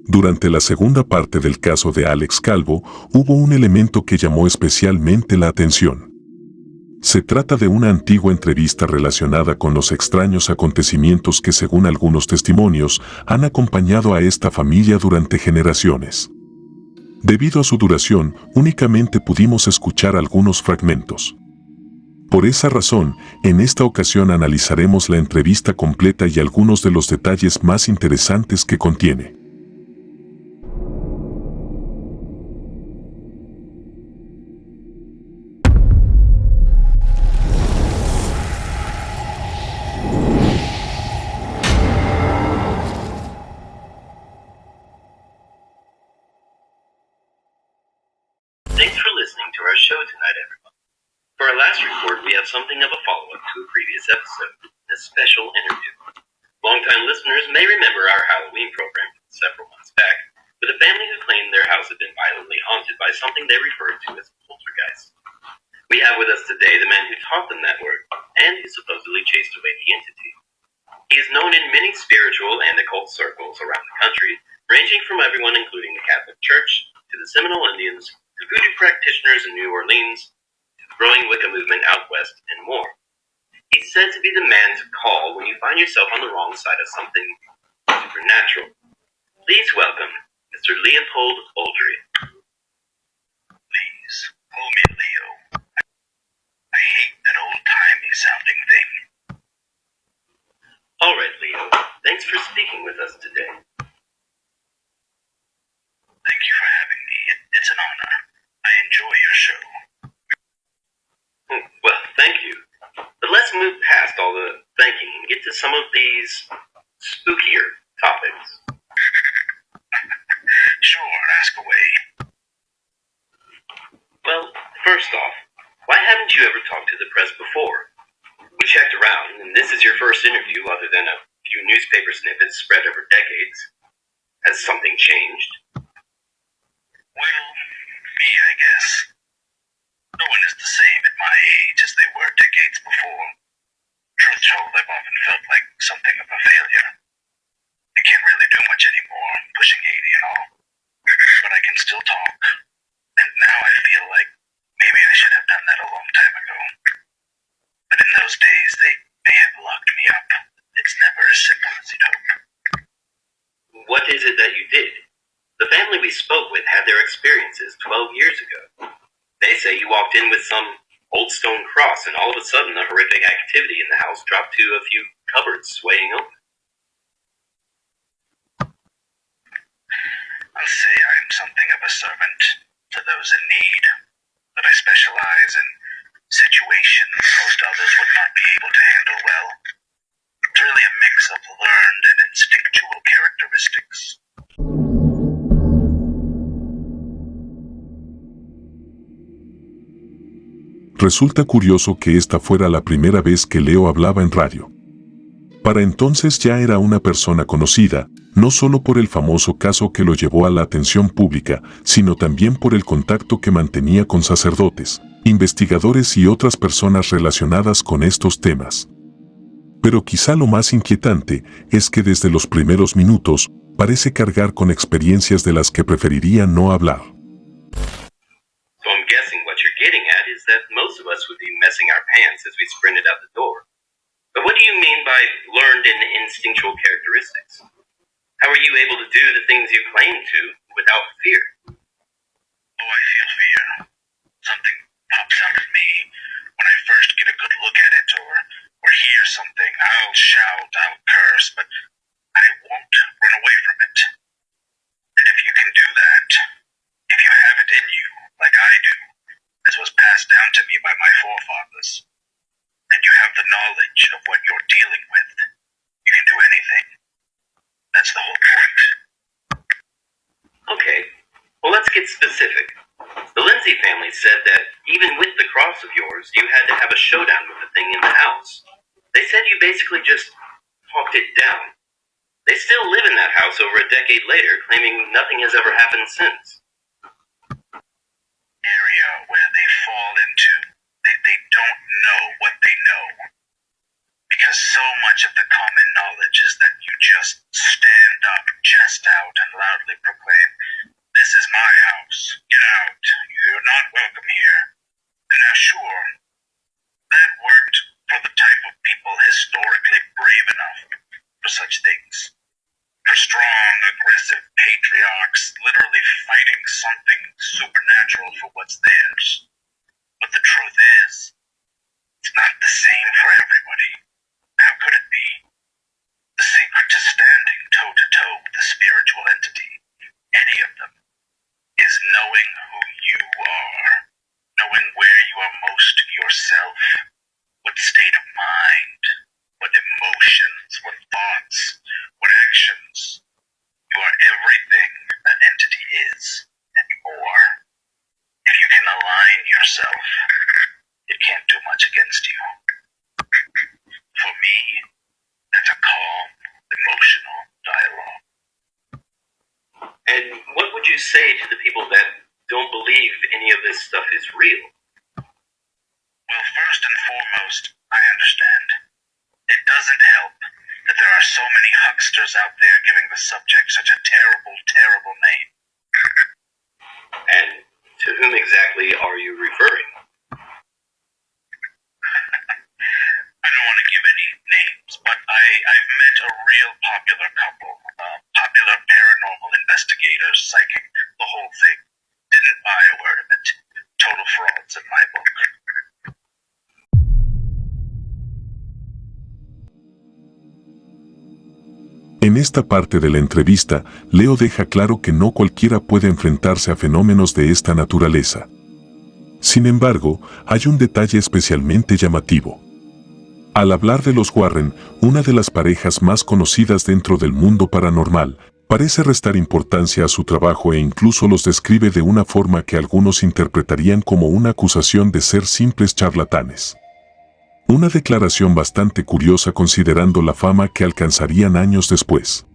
Durante la segunda parte del caso de Alex Calvo, hubo un elemento que llamó especialmente la atención. Se trata de una antigua entrevista relacionada con los extraños acontecimientos que, según algunos testimonios, han acompañado a esta familia durante generaciones. Debido a su duración, únicamente pudimos escuchar algunos fragmentos. Por esa razón, en esta ocasión analizaremos la entrevista completa y algunos de los detalles más interesantes que contiene. Thanks for listening to our show tonight, everyone. For our last report, we have something of a follow-up to a previous episode, a special interview. Longtime listeners may remember our Halloween program several months back, with a family who claimed their house had been violently haunted by something they referred to as poltergeist. We have with us today the man who taught them that word, and who supposedly chased away the entity. He is known in many spiritual and occult circles around the country, ranging from everyone including the Catholic Church, to the Seminole Indians, to voodoo practitioners in New Orleans, to the growing Wicca movement out west, and more. He's said to be the man to call when you find yourself on the wrong side of something supernatural. Please welcome Mr. Leopold Oldry. Please, call me Leo. I hate that old-timey sounding thing. All right, Leo. Thanks for speaking with us today. Thank you for having me. It's an honor. I enjoy your show. Well, thank you. But let's move past all the thanking and get to some of these spookier topics. Sure, ask away. Well, first off, why haven't you ever talked to the press before? We checked around, and this is your first interview other than a few newspaper snippets spread over decades. Has something changed? Well, me, I guess. No one is the same at my age as they were decades before. Truth told, I've often felt like something of a failure. I can't really do much anymore, pushing 80 and all. But I can still talk. And now I feel like maybe I should have done that a long time ago. But in those days, they may have locked me up. It's never as simple as you'd hope. What is it that you did? The family we spoke with had their experiences 12 years ago. They say you walked in with some old stone cross, and all of a sudden the horrific activity in the house dropped to a few cupboards swaying open. I'll say I'm something of a servant to those in need, that I specialize in situations most others would not be able to handle well. It's really a mix of learned and instinctual characteristics. Resulta curioso que esta fuera la primera vez que Leo hablaba en radio. Para entonces ya era una persona conocida, no solo por el famoso caso que lo llevó a la atención pública, sino también por el contacto que mantenía con sacerdotes, investigadores y otras personas relacionadas con estos temas. Pero quizá lo más inquietante es que desde los primeros minutos parece cargar con experiencias de las que preferiría no hablar. So I'm guessing what you're getting at is that most of us would be messing our pants as we sprinted out the door. But what do you mean by learned and instinctual characteristics? How are you able to do the things you claim to without fear? Oh, I feel fear. Something pops out at me when I first get a good look at it or hear something. I'll shout, I'll curse, but I won't run away from it. And if you can do that, if you have it in you, like I do, as was passed down to me by my forefathers, and you have the knowledge of what you're dealing with, you can do anything. That's the whole point. Okay, well let's get specific. The Lindsay family said that even with the cross of yours, you had to have a showdown with the thing in the house. They said you basically just talked it down. They still live in that house over a decade later, claiming nothing has ever happened since. Area where they fall into, they don't know what they know. Because so much of the common knowledge is that you just stand up, chest out, and loudly for such things. For strong, aggressive patriarchs literally fighting something supernatural for what's theirs. But the truth is, it's not the same for everybody. How could it be? The secret to standing toe-to-toe with the spiritual entity, any of them, is knowing who you are, knowing where you are most yourself, what state of mind, what emotions, what thoughts, what actions. You are everything that entity is, and more. If you can align yourself, it can't do much against you. For me, that's a calm, emotional dialogue. And what would you say to the people that don't believe any of this stuff is real? Well, first and foremost, I understand. It doesn't help that there are so many hucksters out there giving the subject such a terrible, terrible name. And to whom exactly are you referring? I don't want to give any names, but I've met a real popular couple, popular paranormal investigators, psychic, the whole thing. Didn't buy a word of it. Total frauds in my book. En esta parte de la entrevista, Leo deja claro que no cualquiera puede enfrentarse a fenómenos de esta naturaleza. Sin embargo, hay un detalle especialmente llamativo. Al hablar de los Warren, una de las parejas más conocidas dentro del mundo paranormal, parece restar importancia a su trabajo e incluso los describe de una forma que algunos interpretarían como una acusación de ser simples charlatanes. Una declaración bastante curiosa considerando la fama que alcanzarían años después.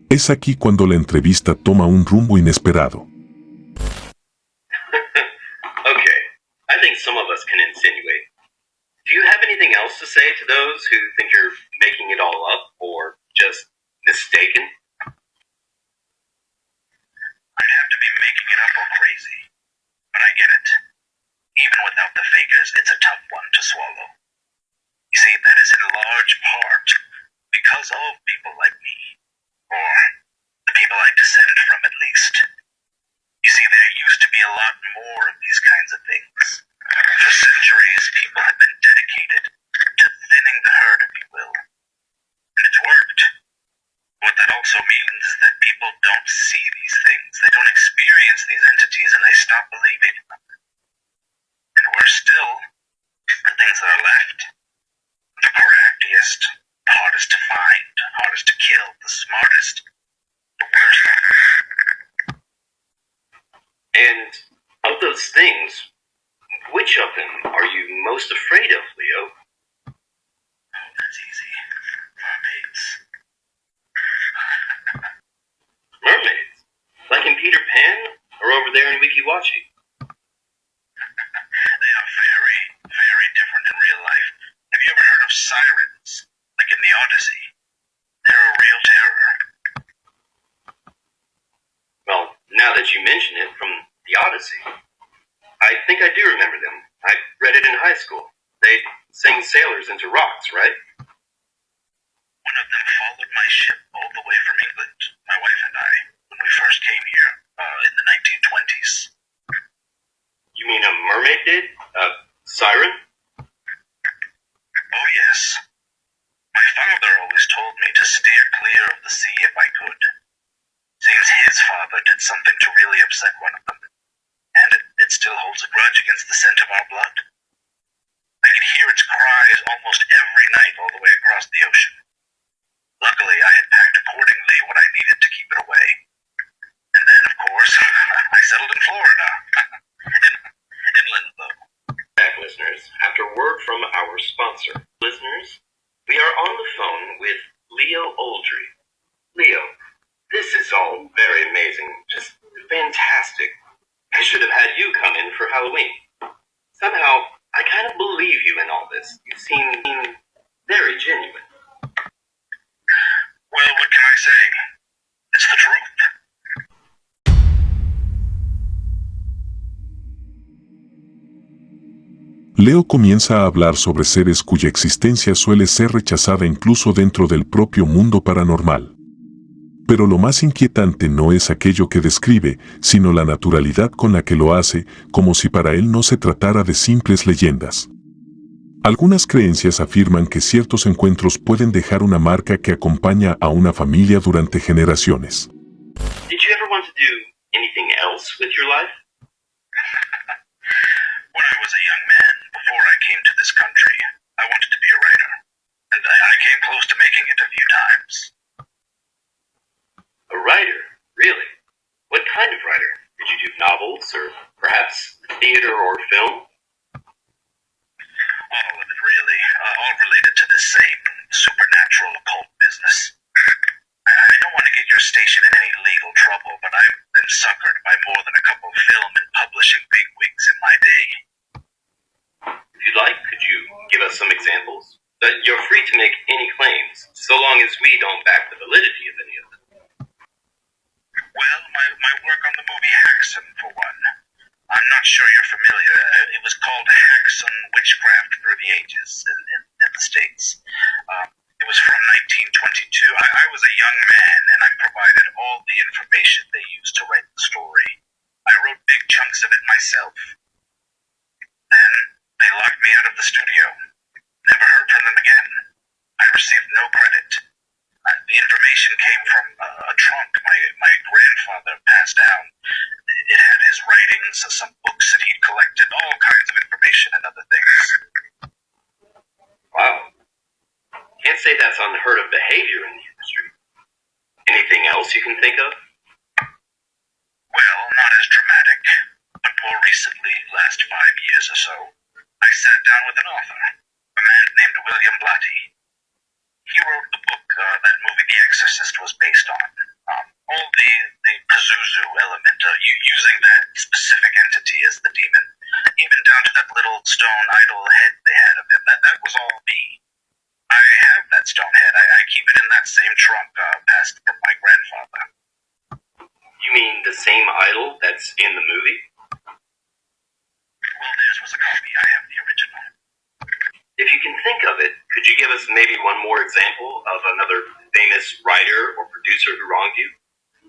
Es aquí cuando la entrevista toma un rumbo inesperado. Okay, I think some of us can insinuate. Do you have anything else to say to those who think you're making it all up or just mistaken? I'd have to be making it up or crazy, but I get it. Even without the fakers, it's a tough one to swallow. You see, that is in large part because of people like me, or the people I descend from at least. You see, there used to be a lot more of these kinds of things. For centuries, people have been dedicated to thinning the herd, if you will. And it's worked. What that also means is that people don't see these things, they don't experience these entities, and they stop believing in them. And worse still, the things that are left. The craftiest, the hardest to find, hardest to kill, the smartest, the worst. And of those things, which of them are you most afraid of, Leo? Oh, that's easy. Mermaids. Mermaids? Like in Peter Pan? Or over there in Wikiwachi? They are very, very different in real life. Have you ever heard of sirens? Like in the Odyssey? They're a real terror. Well, now that you mention it, from the Odyssey, I think I do remember them. I read it in high school. They sang sailors into rocks, right? One of them followed my ship all the way from England, my wife and I, when we first came here, in the 1920s. You mean a mermaid did? A siren? Oh yes. My father always told me to steer clear of the sea if I could. Seems his father did something to really upset one of them, and it still holds a grudge against the scent of our blood. I could hear its cries almost every night all the way across the ocean. Luckily, I had packed accordingly what I needed to keep it away. And then, of course, I settled in Florida. Inland, though. Back, listeners, after word from our sponsor. Listeners, we are on the phone with Leo Oldry. Leo, this is all very amazing. Just fantastic. I should have had you come in for Halloween. Somehow, I kind of believe you in all this. You seem very genuine. Well, what can I say? It's the truth. Leo comienza a hablar sobre seres cuya existencia suele ser rechazada incluso dentro del propio mundo paranormal. Pero lo más inquietante no es aquello que describe, sino la naturalidad con la que lo hace, como si para él no se tratara de simples leyendas. Algunas creencias afirman que ciertos encuentros pueden dejar una marca que acompaña a una familia durante generaciones. Did you ever want to do anything else with your life? When I was a young man, before I came to this country, I wanted to be a writer. And I came close to making it a few times. A writer? Really? What kind of writer? Did you do novels, or perhaps theater or film? All of it, really. All related to the same supernatural occult business. I don't want to get your station in any legal trouble, but I've been suckered by more than a couple film and publishing bigwigs in my day. If you'd like, could you give us some examples? But you're free to make any claims, so long as we don't back the validity of any of them. Well, my work on the movie Haxon, for one. I'm not sure you're familiar. It was called Hacks on Witchcraft Through the Ages in the States. It was from 1922. I was a young man, and I provided all the information they used to write the story. I wrote big chunks of it myself. Then, they locked me out of the studio. Never heard from them again. I received no credit. The information came from a trunk my grandfather passed down. It had his writings, some books that he'd collected, all kinds of information and other things. Wow. Can't say that's unheard of behavior in the industry. Anything else you can think of? Well, not as dramatic, but more recently, last 5 years or so, I sat down with an author, a man named William Blatty. He wrote the book that movie The Exorcist was based on. All the Pazuzu element, using that specific entity as the demon, even down to that little stone idol head they had of him. That was all me. I have that stone head. I keep it in that same trunk passed from my grandfather. You mean the same idol that's in the movie? Well, theirs was a copy. I have the original. If you can think of it, could you give us maybe one more example of another famous writer or producer who wronged you?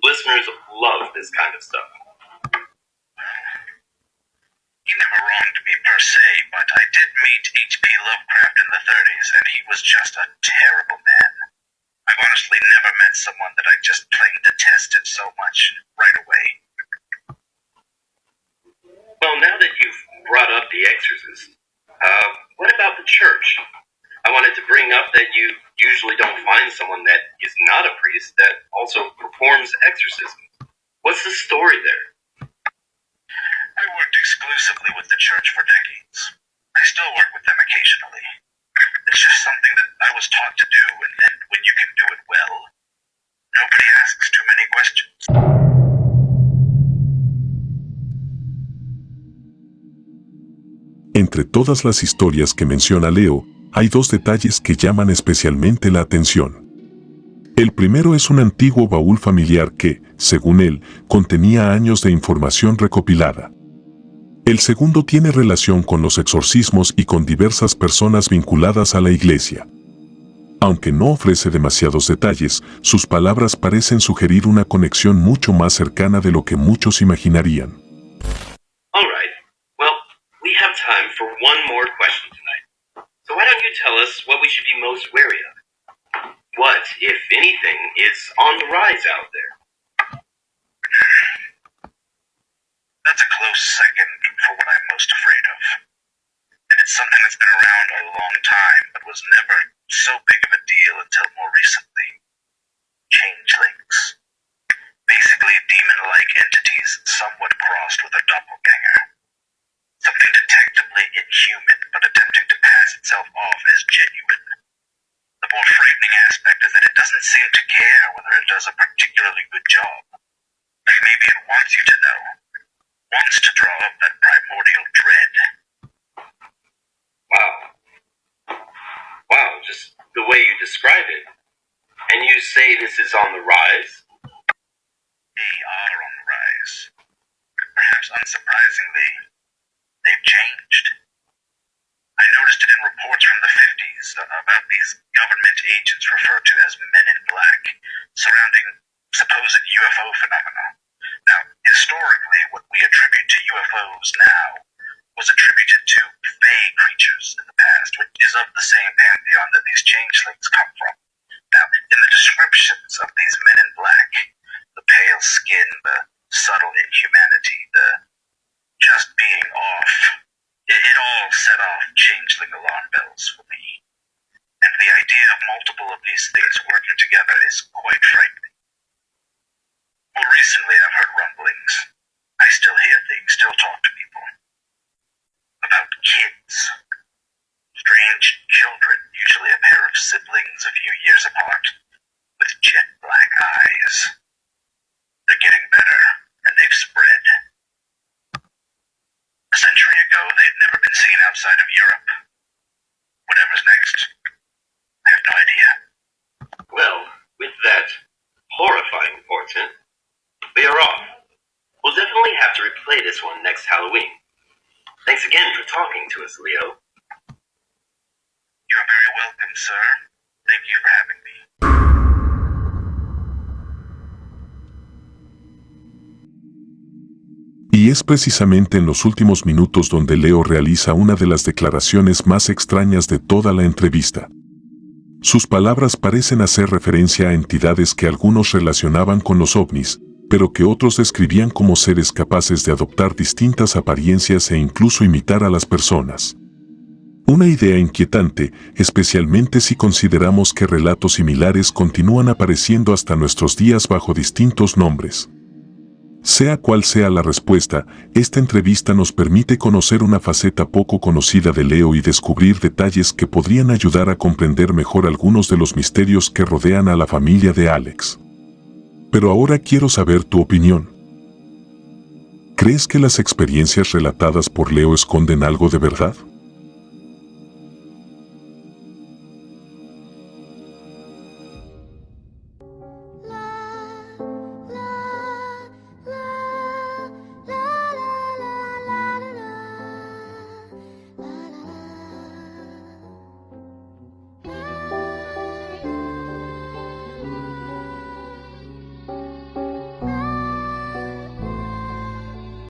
Listeners love this kind of stuff. He never wronged me per se, but I did meet H.P. Lovecraft in the 30s, and he was just a terrible man. I've honestly never met someone that I just plain detested so much right away. Well, now that you've brought up The Exorcist, what about the church? I wanted to bring up that you usually don't find someone that is not a priest that also performs exorcisms. What's the story there? I worked exclusively with the church for decades. I still work with them occasionally. It's just something that I was taught to do, and when you can do it well, nobody asks too many questions. Entre todas las historias que menciona Leo, hay dos detalles que llaman especialmente la atención. El primero es un antiguo baúl familiar que, según él, contenía años de información recopilada. El segundo tiene relación con los exorcismos y con diversas personas vinculadas a la iglesia. Aunque no ofrece demasiados detalles, sus palabras parecen sugerir una conexión mucho más cercana de lo que muchos imaginarían. All right. Well, we have time for one more question tonight. So why don't you tell us what we should be most wary of? What, if anything, is on the rise out there? That's a close second for what I'm most afraid of. And it's something that's been around a long time, but was never so big of a deal until more recently. Changelings. Basically demon-like entities somewhat crossed with a doppelganger. Something detectably inhuman, but attempting to pass itself off as genuine. The more frightening aspect is that it doesn't seem to care whether it does a particularly good job. Like maybe it wants you to know. Wants to draw up that primordial dread. Wow, just the way you describe it. And you say this is on the rise? They are on the rise. Perhaps unsurprisingly, they've changed. I noticed it in reports from the 50s about these government agents referred to as men in black surrounding supposed UFO phenomena. Now, historically, what we attribute to UFOs now was attributed to fey creatures in the past, which is of the same pantheon that these changelings come from. Now, in the descriptions of these men in black, the pale skin, the subtle inhumanity, the just being off, it all set off changeling alarm bells for me. And the idea of multiple of these things working together is quite frightening. More recently, I've heard rumblings. I still hear things, still talk to people. About kids. Strange children, usually a pair of siblings a few years apart, with jet black eyes. They're getting better, and they've spread. A century ago, they'd never been seen outside of Europe. Whatever's next, I have no idea. Well, with that horrifying portent, we are off. We'll definitely have to replay this one next Halloween. Thanks again for talking to us, Leo. You're very welcome, sir. Thank you for having me. Y es precisamente en los últimos minutos donde Leo realiza una de las declaraciones más extrañas de toda la entrevista. Sus palabras parecen hacer referencia a entidades que algunos relacionaban con los ovnis, pero que otros describían como seres capaces de adoptar distintas apariencias e incluso imitar a las personas. Una idea inquietante, especialmente si consideramos que relatos similares continúan apareciendo hasta nuestros días bajo distintos nombres. Sea cual sea la respuesta, esta entrevista nos permite conocer una faceta poco conocida de Leo y descubrir detalles que podrían ayudar a comprender mejor algunos de los misterios que rodean a la familia de Alex. Pero ahora quiero saber tu opinión. ¿Crees que las experiencias relatadas por Leo esconden algo de verdad?